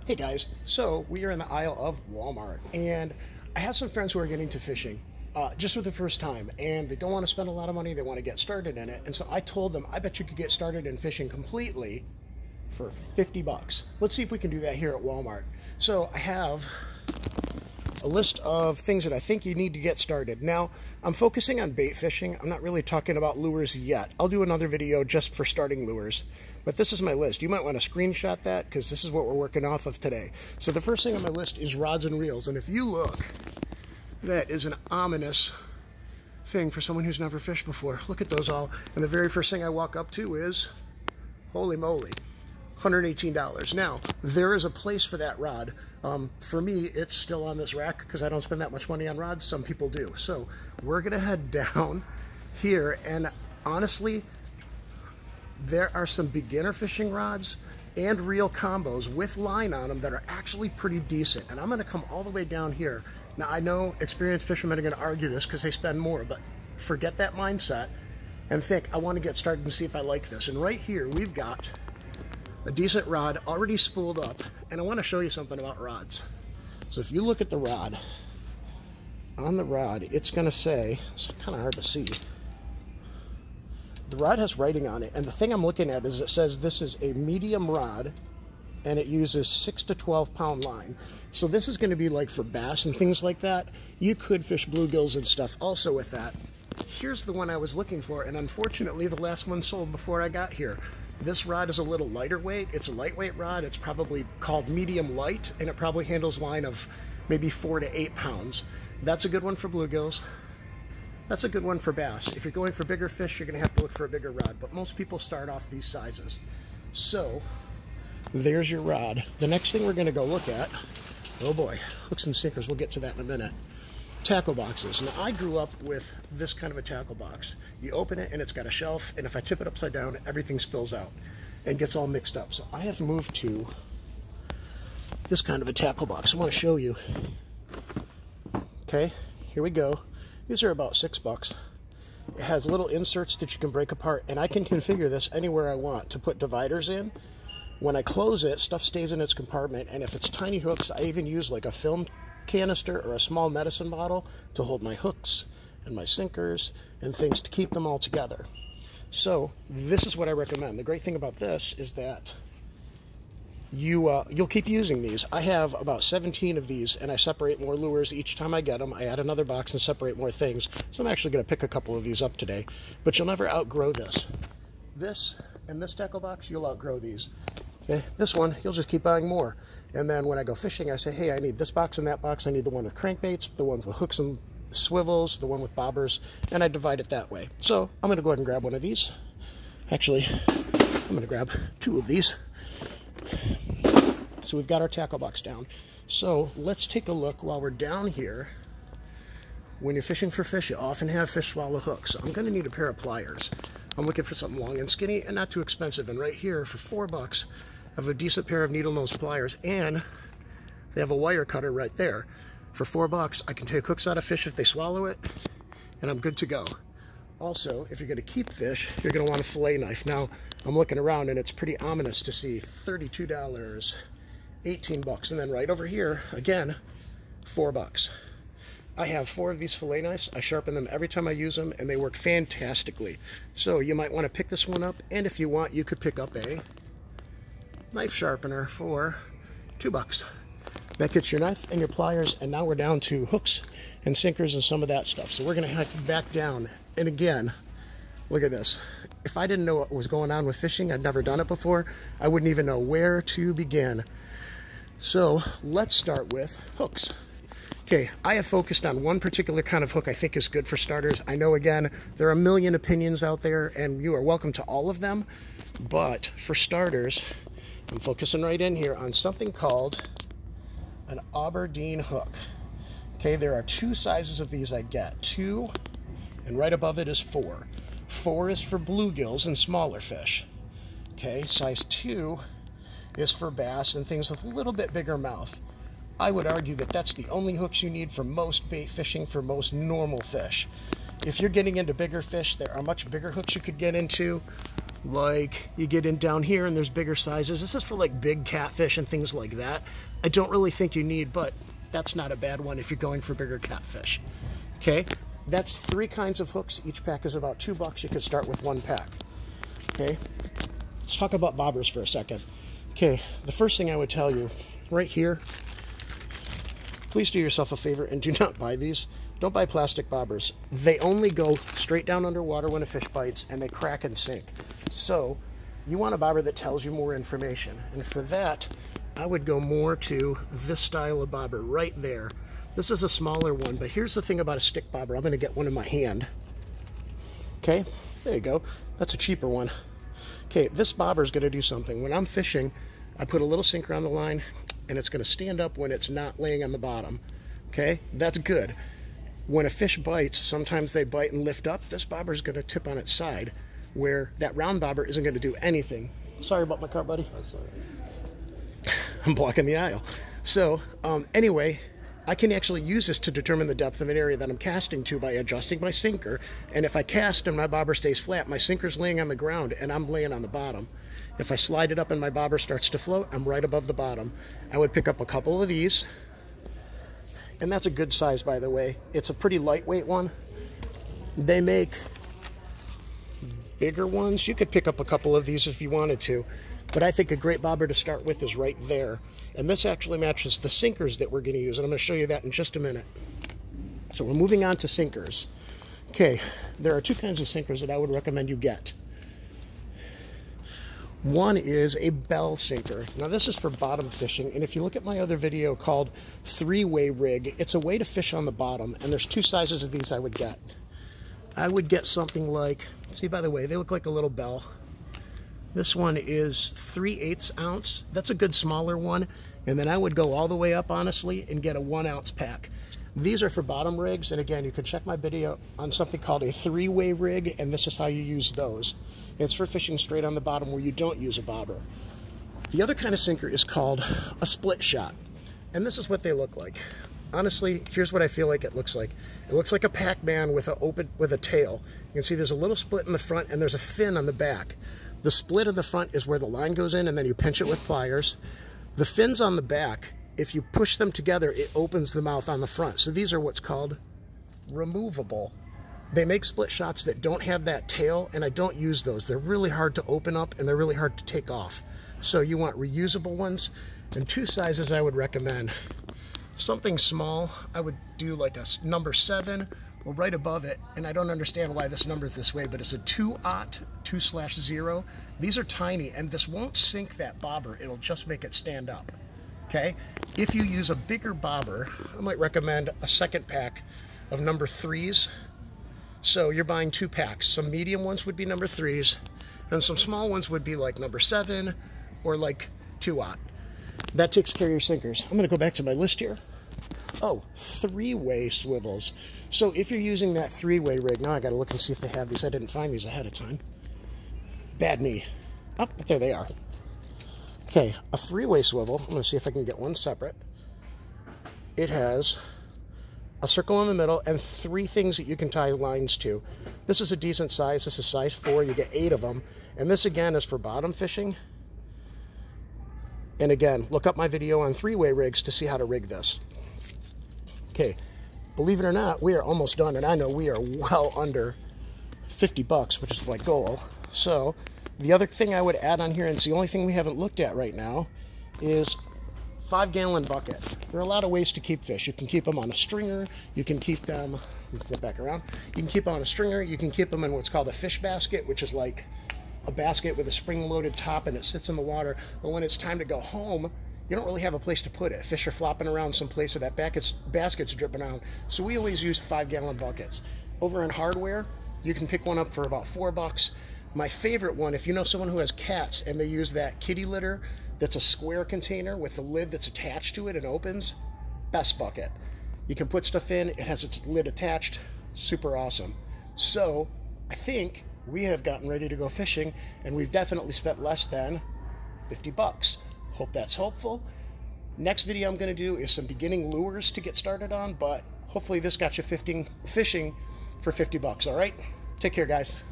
Hey guys, so we are in the aisle of Walmart, and I have some friends who are getting to fishing just for the first time, and they don't want to spend a lot of money. They want to get started in it, and so I told them, I bet you could get started in fishing completely for 50 bucks. Let's see if we can do that here at Walmart. So I have a list of things that I think you need to get started. Now, I'm focusing on bait fishing. I'm not really talking about lures yet. I'll do another video just for starting lures, but this is my list. You might want to screenshot that because this is what we're working off of today. So the first thing on my list is rods and reels, and if you look, that is an ominous thing for someone who's never fished before. Look at those all, and the very first thing I walk up to is, holy moly, $118. Now, there is a place for that rod. For me, it's still on this rack because I don't spend that much money on rods. Some people do. So we're gonna head down here, and honestly, there are some beginner fishing rods and reel combos with line on them that are actually pretty decent. And I'm gonna come all the way down here. Now, I know experienced fishermen are gonna argue this because they spend more, but forget that mindset and think, I wanna get started and see if I like this. And right here, we've got a decent rod already spooled up, and I want to show you something about rods. So if you look at the rod, on the rod it's going to say, it's kind of hard to see, the rod has writing on it, and the thing I'm looking at is it says this is a medium rod and it uses 6 to 12 pound line. So this is going to be like for bass and things like that. You could fish bluegills and stuff also with that. Here's the one I was looking for, and unfortunately the last one sold before I got here. This rod is a little lighter weight. It's a lightweight rod. It's probably called medium light, and it probably handles line of maybe 4 to 8 pounds. That's a good one for bluegills. That's a good one for bass. If you're going for bigger fish, you're gonna have to look for a bigger rod, but most people start off these sizes. So there's your rod. The next thing we're gonna go look at, oh boy, hooks and sinkers, we'll get to that in a minute. Tackle boxes. Now, I grew up with this kind of a tackle box. You open it and it's got a shelf, and if I tip it upside down, everything spills out and gets all mixed up. So I have moved to this kind of a tackle box. I want to show you. Okay, here we go. These are about $6. It has little inserts that you can break apart, and I can configure this anywhere I want to put dividers in. When I close it, stuff stays in its compartment, and if it's tiny hooks, I even use like a film canister or a small medicine bottle to hold my hooks and my sinkers and things to keep them all together. So this is what I recommend. The great thing about this is that you'll keep using these. I have about 17 of these, and I separate more lures each time I get them. I add another box and separate more things. So I'm actually going to pick a couple of these up today, but you'll never outgrow this. This and this tackle box, you'll outgrow these. Okay, this one, you'll just keep buying more. And then when I go fishing, I say, hey, I need this box and that box. I need the one with crankbaits, the ones with hooks and swivels, the one with bobbers, and I divide it that way. So I'm going to go ahead and grab one of these. Actually, I'm going to grab 2 of these. So we've got our tackle box down. So let's take a look while we're down here. When you're fishing for fish, you often have fish swallow hooks. So I'm going to need a pair of pliers. I'm looking for something long and skinny and not too expensive. And right here, for $4, I have a decent pair of needle nose pliers, and they have a wire cutter right there. For $4, I can take hooks out of fish if they swallow it, and I'm good to go. Also, if you're going to keep fish, you're going to want a fillet knife. Now, I'm looking around, and it's pretty ominous to see $32, $18, and then right over here, again, $4. I have 4 of these fillet knives. I sharpen them every time I use them, and they work fantastically. So you might want to pick this one up, and if you want, you could pick up a knife sharpener for $2. That gets your knife and your pliers, and now we're down to hooks and sinkers and some of that stuff. So we're gonna have to back down. And again, look at this. If I didn't know what was going on with fishing, I'd never done it before, I wouldn't even know where to begin. So let's start with hooks. Okay, I have focused on one particular kind of hook I think is good for starters. I know, again, there are a million opinions out there, and you are welcome to all of them, but for starters, I'm focusing right in here on something called an Aberdeen hook. Okay, there are 2 sizes of these I get. 2, and right above it is 4. 4 is for bluegills and smaller fish. Okay, size 2 is for bass and things with a little bit bigger mouth. I would argue that that's the only hooks you need for most bait fishing, for most normal fish. If you're getting into bigger fish, there are much bigger hooks you could get into. Like you get in down here and there's bigger sizes. This is for like big catfish and things like that. I don't really think you need, but that's not a bad one if you're going for bigger catfish. Okay, that's 3 kinds of hooks. Each pack is about $2. You could start with 1 pack. Okay, let's talk about bobbers for a second. Okay, the first thing I would tell you right here, please do yourself a favor and do not buy these. Don't buy plastic bobbers. They only go straight down underwater when a fish bites, and they crack and sink. So you want a bobber that tells you more information. And for that, I would go more to this style of bobber right there. This is a smaller one, but here's the thing about a stick bobber. I'm gonna get one in my hand. Okay, there you go. That's a cheaper one. Okay, this bobber is gonna do something. When I'm fishing, I put a little sinker on the line, and it's gonna stand up when it's not laying on the bottom. Okay, that's good. When a fish bites, sometimes they bite and lift up. This bobber is going to tip on its side, where that round bobber isn't going to do anything. Sorry about my car, buddy. I'm blocking the aisle. So anyway, I can actually use this to determine the depth of an area that I'm casting to by adjusting my sinker. And if I cast and my bobber stays flat, my sinker's laying on the ground and I'm laying on the bottom. If I slide it up and my bobber starts to float, I'm right above the bottom. I would pick up a couple of these. And that's a good size, by the way. It's a pretty lightweight one. They make bigger ones. You could pick up a couple of these if you wanted to. But I think a great bobber to start with is right there. And this actually matches the sinkers that we're going to use. And I'm going to show you that in just a minute. So we're moving on to sinkers. Okay, there are 2 kinds of sinkers that I would recommend you get. One is a bell sinker. Now this is for bottom fishing, and if you look at my other video called 3-way rig, it's a way to fish on the bottom, and there's 2 sizes of these I would get. I would get something like, see, by the way, they look like a little bell. This one is 3/8 ounce. That's a good smaller one, and then I would go all the way up, honestly, and get a 1 ounce pack. These are for bottom rigs, and again, you can check my video on something called a 3-way rig, and this is how you use those. It's for fishing straight on the bottom where you don't use a bobber. The other kind of sinker is called a split shot, and this is what they look like. Honestly, here's what I feel like it looks like. It looks like a Pac-Man with a tail. You can see there's a little split in the front and there's a fin on the back. The split in the front is where the line goes in, and then you pinch it with pliers. The fins on the back, if you push them together, it opens the mouth on the front. So these are what's called removable. They make split shots that don't have that tail, and I don't use those. They're really hard to open up, and they're really hard to take off. So you want reusable ones, and 2 sizes I would recommend. Something small, I would do like a number 7, or right above it, and I don't understand why this number is this way, but it's a 2/0, 2/0. These are tiny, and this won't sink that bobber. It'll just make it stand up, okay? If you use a bigger bobber, I might recommend a 2nd pack of number 3s. So you're buying 2 packs. Some medium ones would be number 3s, and some small ones would be like number 7 or like 2/0. That takes care of your sinkers. I'm going to go back to my list here. Oh, 3-way swivels. So if you're using that 3-way rig, now I got to look and see if they have these. I didn't find these ahead of time. Bad me. Oh, but there they are. Okay, a 3-way swivel. I'm going to see if I can get one separate. It has a circle in the middle, and 3 things that you can tie lines to. This is a decent size. This is size 4. You get 8 of them. And this, again, is for bottom fishing. And again, look up my video on 3-way rigs to see how to rig this. Okay, believe it or not, we are almost done, and I know we are well under $50, which is my goal. So the other thing I would add on here, and it's the only thing we haven't looked at right now, is 5-gallon bucket. There are a lot of ways to keep fish. You can keep them on a stringer. You can keep them, flip back around. You can keep them on a stringer. You can keep them in what's called a fish basket, which is like a basket with a spring-loaded top, and it sits in the water. But when it's time to go home, you don't really have a place to put it. Fish are flopping around someplace, or that basket's dripping out. So we always use 5-gallon buckets. Over in hardware, you can pick one up for about $4. My favorite one, if you know someone who has cats and they use that kitty litter, that's a square container with the lid that's attached to it and opens, best bucket. You can put stuff in, it has its lid attached, super awesome. So I think we have gotten ready to go fishing, and we've definitely spent less than $50. Hope that's helpful. Next video I'm going to do is some beginning lures to get started on, but hopefully this got you fishing for $50, all right? Take care, guys.